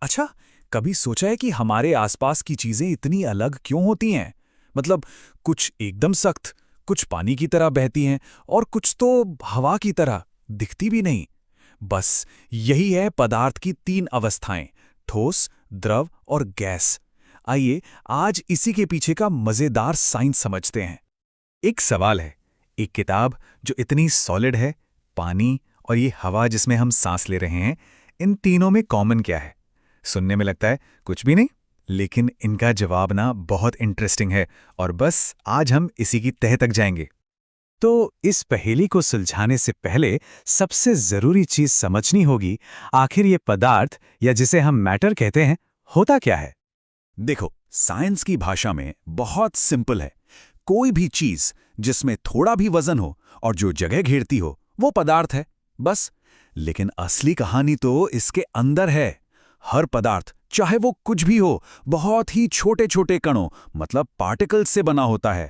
अच्छा, कभी सोचा है कि हमारे आसपास की चीजें इतनी अलग क्यों होती हैं? मतलब कुछ एकदम सख्त, कुछ पानी की तरह बहती हैं और कुछ तो हवा की तरह दिखती भी नहीं। बस यही है पदार्थ की तीन अवस्थाएं: ठोस, द्रव और गैस। आइए आज इसी के पीछे का मजेदार साइंस समझते हैं। एक सवाल है, एक किताब जो इतनी सॉलिड है, पानी और ये हवा जिसमें हम सांस ले रहे हैं, इन तीनों में कॉमन क्या है? सुनने में लगता है कुछ भी नहीं, लेकिन इनका जवाब ना बहुत इंटरेस्टिंग है और बस आज हम इसी की तह तक जाएंगे। तो इस पहेली को सुलझाने से पहले सबसे जरूरी चीज समझनी होगी, आखिर ये पदार्थ या जिसे हम मैटर कहते हैं, होता क्या है? देखो, साइंस की भाषा में बहुत सिंपल है। कोई भी चीज जिसमें थोड़ा भी वजन हो और जो जगह घेरती हो, वो पदार्थ है, बस। लेकिन असली कहानी तो इसके अंदर है। हर पदार्थ, चाहे वो कुछ भी हो, बहुत ही छोटे छोटे कणों मतलब पार्टिकल्स से बना होता है।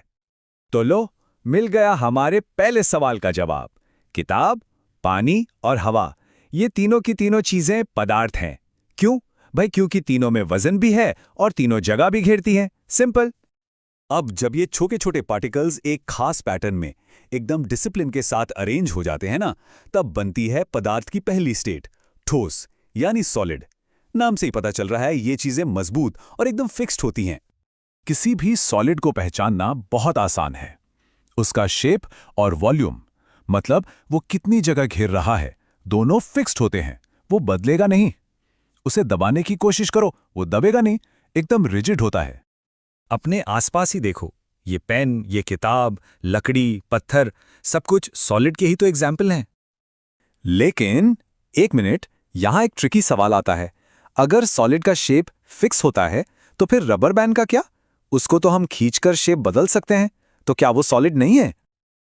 तो लो, मिल गया हमारे पहले सवाल का जवाब। किताब, पानी और हवा, ये तीनों की तीनों चीजें पदार्थ हैं। क्यों? भाई क्योंकि तीनों में वजन भी है और तीनों जगह भी घेरती हैं। सिंपल। अब जब ये छोटे छोटे पार्टिकल्स एक खास पैटर्न में एकदम डिसिप्लिन के साथ अरेंज हो जाते हैं ना, तब बनती है पदार्थ की पहली स्टेट, ठोस यानी सॉलिड। नाम से ही पता चल रहा है ये चीजें मजबूत और एकदम फिक्स्ड होती हैं। किसी भी सॉलिड को पहचानना बहुत आसान है। उसका शेप और वॉल्यूम, मतलब वो कितनी जगह घेर रहा है, दोनों फिक्स्ड होते हैं। वो बदलेगा नहीं। उसे दबाने की कोशिश करो, वो दबेगा नहीं, एकदम रिजिड होता है। अपने आसपास ही देखो, ये पेन, ये किताब, लकड़ी, पत्थर, सब कुछ सॉलिड के ही तो एग्जाम्पल हैं। लेकिन एक मिनट, यहां एक ट्रिकी सवाल आता है। अगर सॉलिड का शेप फिक्स होता है, तो फिर रबर बैंड का क्या? उसको तो हम खींचकर शेप बदल सकते हैं, तो क्या वो सॉलिड नहीं है?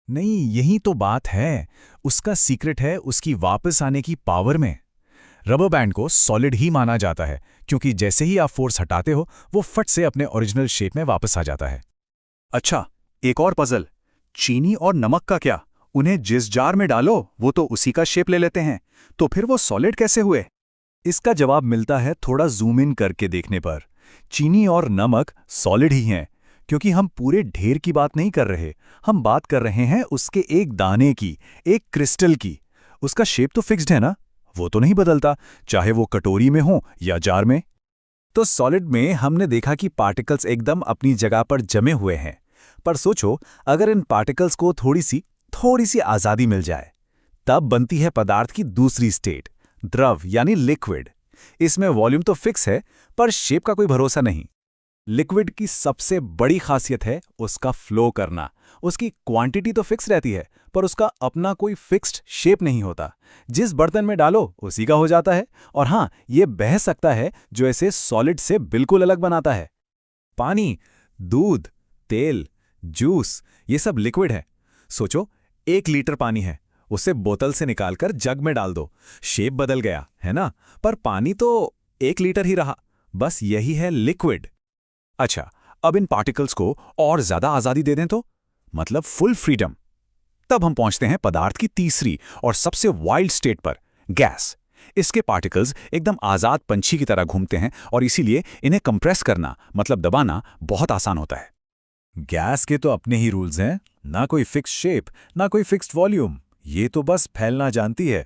नहीं, यही तो बात है। उसका सीक्रेट है उसकी वापस आने की पावर में। रबर बैंड को सॉलिड ही माना जाता है क्योंकि जैसे ही आप फोर्स हटाते हो, वो फट से अपने ओरिजिनल शेप में वापस आ जाता है। अच्छा, एक और पजल। चीनी और नमक का क्या? उन्हें जिस जार में डालो, वो तो उसी का शेप ले लेते हैं, तो फिर वो सॉलिड कैसे हुए? इसका जवाब मिलता है थोड़ा जूम इन करके देखने पर। चीनी और नमक सॉलिड ही हैं, क्योंकि हम पूरे ढेर की बात नहीं कर रहे। हम बात कर रहे हैं उसके एक दाने की, एक क्रिस्टल की। उसका शेप तो फिक्स्ड है ना, वो तो नहीं बदलता, चाहे वो कटोरी में हो या जार में। तो सॉलिड में हमने देखा कि पार्टिकल्स एकदम अपनी जगह पर जमे हुए हैं। पर सोचो, अगर इन पार्टिकल्स को थोड़ी सी आज़ादी मिल जाए, तब बनती है पदार्थ की दूसरी स्टेट, द्रव यानी लिक्विड। इसमें वॉल्यूम तो फिक्स है, पर शेप का कोई भरोसा नहीं। लिक्विड की सबसे बड़ी खासियत है उसका फ्लो करना। उसकी क्वांटिटी तो फिक्स रहती है, पर उसका अपना कोई फिक्स्ड शेप नहीं होता। जिस बर्तन में डालो उसी का हो जाता है। और हाँ, ये बह सकता है, जो इसे सॉलिड से बिल्कुल अलग बनाता है। पानी, दूध, तेल, जूस, ये सब लिक्विड है। सोचो, 1 लीटर पानी है, उसे बोतल से निकालकर जग में डाल दो, शेप बदल गया है ना, पर पानी तो 1 लीटर ही रहा। बस यही है लिक्विड। अच्छा, अब इन पार्टिकल्स को और ज्यादा आजादी दे दें तो, मतलब फुल फ्रीडम। तब हम पहुंचते हैं पदार्थ की तीसरी और सबसे वाइल्ड स्टेट पर, गैस। इसके पार्टिकल्स एकदम आजाद पंछी की तरह घूमते हैं और इसीलिए इन्हें कंप्रेस करना मतलब दबाना बहुत आसान होता है। गैस के तो अपने ही रूल्स हैं, ना कोई फिक्स शेप, ना कोई फिक्स्ड वॉल्यूम। ये तो बस फैलना जानती है।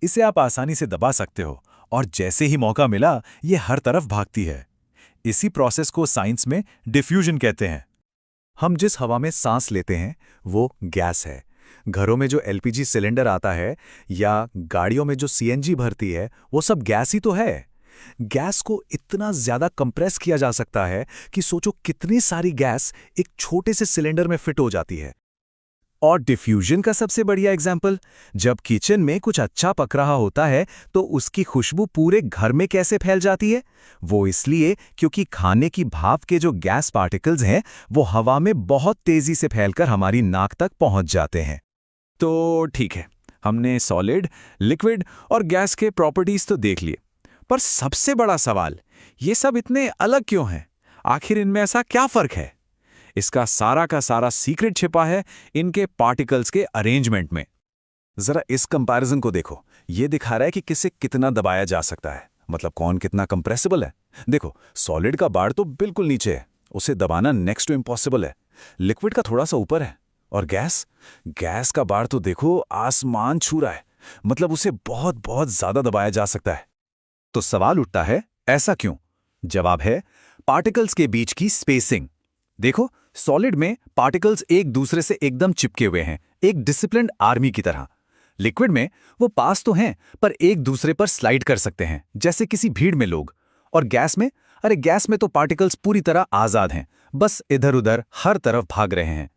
इसे आप आसानी से दबा सकते हो और जैसे ही मौका मिला, ये हर तरफ भागती है। इसी प्रोसेस को साइंस में डिफ्यूजन कहते हैं। हम जिस हवा में सांस लेते हैं, वो गैस है। घरों में जो एलपीजी सिलेंडर आता है या गाड़ियों में जो सीएनजी भरती है, वो सब गैस ही तो है। गैस को इतना ज्यादा कंप्रेस किया जा सकता है कि सोचो कितनी सारी गैस एक छोटे से सिलेंडर में फिट हो जाती है। और डिफ्यूजन का सबसे बढ़िया एग्जाम्पल, जब किचन में कुछ अच्छा पक रहा होता है, तो उसकी खुशबू पूरे घर में कैसे फैल जाती है? वो इसलिए क्योंकि खाने की भाप के जो गैस पार्टिकल्स हैं, वो हवा में बहुत तेजी से फैलकर हमारी नाक तक पहुंच जाते हैं। तो ठीक है, हमने सॉलिड, लिक्विड और गैस के प्रॉपर्टीज तो देख लिए, पर सबसे बड़ा सवाल, ये सब इतने अलग क्यों हैं? आखिर इनमें ऐसा क्या फर्क है? इसका सारा का सारा सीक्रेट छिपा है इनके पार्टिकल्स के अरेंजमेंट में। जरा इस कंपैरिजन को देखो, ये दिखा रहा है कि किसे कितना दबाया जा सकता है। मतलब कौन कितना कंप्रेसिबल है। देखो, सॉलिड का बार तो बिल्कुल नीचे है, उसे दबाना नेक्स्ट टू इम्पॉसिबल है। लिक्विड का थोड़ा सा ऊपर है। और गैस गैस का बार तो देखो आसमान छू रहा है, मतलब उसे बहुत बहुत ज्यादा दबाया जा सकता है। तो सवाल उठता है, ऐसा क्यों? जवाब है पार्टिकल्स के बीच की स्पेसिंग। देखो, सॉलिड में पार्टिकल्स एक दूसरे से एकदम चिपके हुए हैं, एक डिसिप्लिन्ड आर्मी की तरह। लिक्विड में वो पास तो हैं, पर एक दूसरे पर स्लाइड कर सकते हैं, जैसे किसी भीड़ में लोग। और गैस में, अरे गैस में तो पार्टिकल्स पूरी तरह आजाद हैं, बस इधर उधर हर तरफ भाग रहे हैं।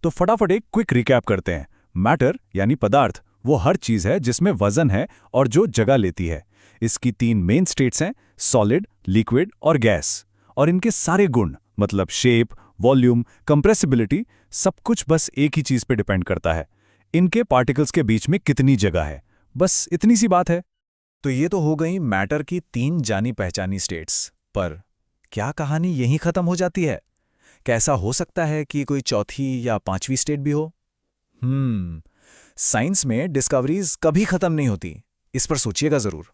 तो फटाफट एक क्विक रिकैप करते हैं। मैटर यानी पदार्थ वो हर चीज है जिसमें वजन है और जो जगह लेती है। इसकी 3 मेन स्टेट्स हैं, सॉलिड, लिक्विड और गैस। और इनके सारे गुण, मतलब शेप, वॉल्यूम, कंप्रेसिबिलिटी, सब कुछ बस एक ही चीज पे डिपेंड करता है, इनके पार्टिकल्स के बीच में कितनी जगह है। बस इतनी सी बात है। तो ये तो हो गई मैटर की 3 जानी पहचानी स्टेट्स। पर क्या कहानी यहीं खत्म हो जाती है? कैसा हो सकता है कि कोई चौथी या 5वीं स्टेट भी हो? साइंस में डिस्कवरीज कभी खत्म नहीं होती, इस पर सोचिएगा जरूर।